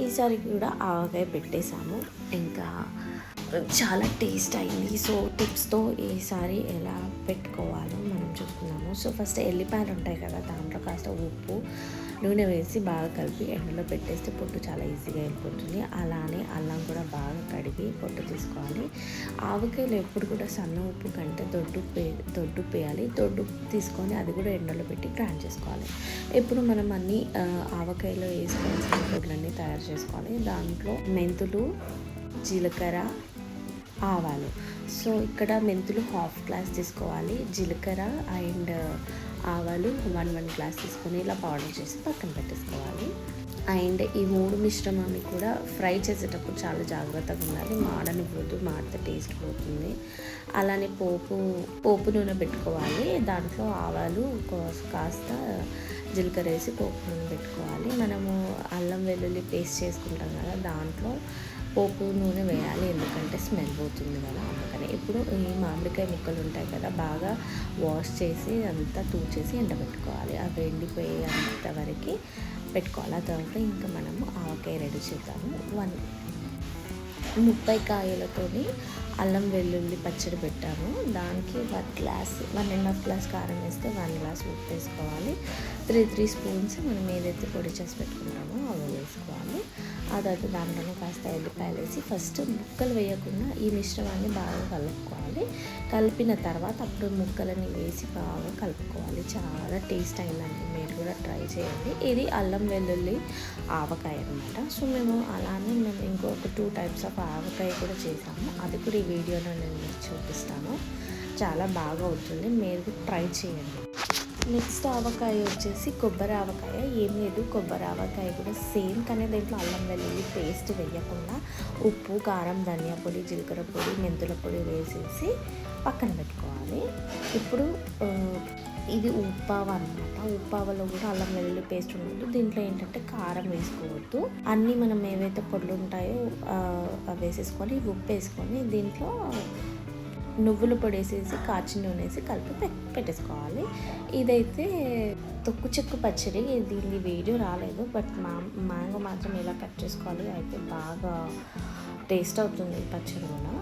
ఈసారి కూడా ఆవకాయ పెట్టేసాము. ఇంకా చాలా టేస్ట్ అయింది. సో టిప్స్తో ఈసారి ఎలా పెట్టుకోవాలో మనం చూసుకున్నాము. సో ఫస్ట్ ఎల్లిపాయలు ఉంటాయి కదా, దాంట్లో కాస్త ఉప్పు నూనె వేసి బాగా కలిపి ఎండలో పెట్టేస్తే పొట్టు చాలా ఈజీగా వెళ్ళిపోతుంది. అలానే అల్లం కూడా బాగా కడిగి పొట్టు తీసుకోవాలి. ఆవకాయలు ఎప్పుడు కూడా సన్న ఉప్పు కంటే దొడ్డు వేయాలి. దొడ్డు తీసుకొని అది కూడా ఎండలో పెట్టి గ్రైండ్ చేసుకోవాలి. ఇప్పుడు మనం అన్నీ ఆవకాయలో వేసుకోవాల్సిన పొడులన్నీ తయారు చేసుకోవాలి. దాంట్లో మెంతులు, జీలకర్ర, ఆవాలు. సో ఇక్కడ మెంతులు 1/2 గ్లాస్ తీసుకోవాలి. జీలకర్ర అండ్ ఆవాలు 1 గ్లాస్ తీసుకొని ఇలా పౌడర్ చేసి పక్కన పెట్టేసుకోవాలి. అండ్ ఈ 3 మిశ్రమాన్ని కూడా ఫ్రై చేసేటప్పుడు చాలా జాగ్రత్తగా ఉండాలి. మాడనివ్వద్దు, మాడితే టేస్ట్ పోతుంది. అలానే పోపు నూనె పెట్టుకోవాలి. దాంట్లో ఆవాలు కాస్త జీలకర్ర వేసి పోపు నూనె పెట్టుకోవాలి. మనము అల్లం వెల్లుల్లి పేస్ట్ చేసుకుంటాం కదా, దాంట్లో పోపు నూనె వేయాలి, ఎందుకంటే స్మెల్ పోతుంది కదా, అందుకని. ఇప్పుడు ఈ మామిడికాయ ముక్కలు ఉంటాయి కదా, బాగా వాష్ చేసి అంతా తూచేసి ఎండబెట్టుకోవాలి. అవి ఎండిపోయేంత వరకు పెట్టుకోవాలి. ఆ తర్వాత ఇంకా మనము ఆవకాయ రెడీ చేద్దాము. 30 కాయలతోని అల్లం వెల్లుల్లి పచ్చడి పెట్టాము. దానికి 1.5 గ్లాస్ కారం వేస్తే 1 గ్లాస్ ఉప్పు వేసుకోవాలి. 3 స్పూన్స్ మనం ఏదైతే పొడి చేసి పెట్టుకుంటామో అవి వేసుకోవాలి. ఆ తర్వాత దాంట్లోనే కాస్త ఎల్లిపాయలు వేసి ఫస్ట్ ముక్కలు వేయకుండా ఈ మిశ్రమాన్ని బాగా కలుపుకోవాలి. కలిపిన తర్వాత అప్పుడు ముక్కలని వేసి బాగా కలుపుకోవాలి. చాలా టేస్ట్ అయిందండి, మీరు కూడా ట్రై చేయండి. ఇది అల్లం వెల్లుల్లి ఆవకాయ అనమాట. సో మేము ఇంకొక 2 టైప్స్ ఆఫ్ ఆవకాయ కూడా చేసాము. అది కూడా ఈ వీడియోలో నేను మీకు చూపిస్తాను. చాలా బాగా అవుతుంది, మీరు ట్రై చేయండి. నెక్స్ట్ ఆవకాయ వచ్చేసి కొబ్బరి ఆవకాయ. ఏం లేదు, కొబ్బరి ఆవకాయ కూడా సేమ్, కానీ దీంట్లో అల్లం వెల్లుల్లి పేస్ట్ వేయకుండా ఉప్పు, కారం, ధనియా పొడి, జీలకర్ర పొడి, మెంతుల పొడి వేసేసి పక్కన పెట్టుకోవాలి. ఇప్పుడు ఇది ఉప్పావ అనమాట. ఉప్పావలో కూడా అల్లం వెల్లుల్లి పేస్ట్ ఉండదు. దీంట్లో ఏంటంటే కారం వేసుకోవద్దు. అన్నీ మనం ఏవైతే పొడులు ఉంటాయో అవి వేసేసుకొని ఉప్పు వేసుకొని దీంట్లో నువ్వుల పొడి వేసేసి కాచిన నూనె వేసి కలిపి పెట్టేసుకోవాలి. ఇదైతే తొక్కు చెక్కు పచ్చడి. దీని వీడియో రాలేదు, బట్ మ్యాంగో మాత్రం ఇలా కట్ చేసుకోవాలి, అయితే బాగా టేస్ట్ అవుతుంది పచ్చడి కూడా.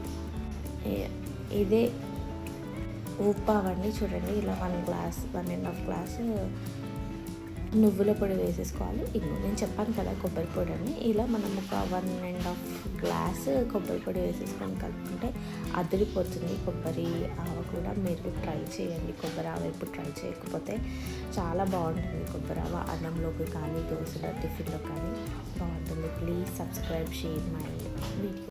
ఇదే ఉప్పావండి, చూడండి ఇలా 1.5 గ్లాస్ నువ్వుల పొడి వేసేసుకోవాలి. నేను చెప్పాను కదా కొబ్బరి పొడి అని, ఇలా మనం ఒక 1.5 గ్లాస్ కొబ్బరి పొడి వేసేసుకొని కలుపుకుంటే అదిరిపోతుంది కొబ్బరి ఆవ కూడా. మీరు ట్రై చేయండి. కొబ్బరి ఆవ ఎప్పుడు ట్రై చేయకపోతే చాలా బాగుంటుంది. కొబ్బరి ఆవ అన్నంలోకి కానీ, దోశలో, టిఫిన్లో కానీ బాగుంటుంది. Please subscribe, share my video.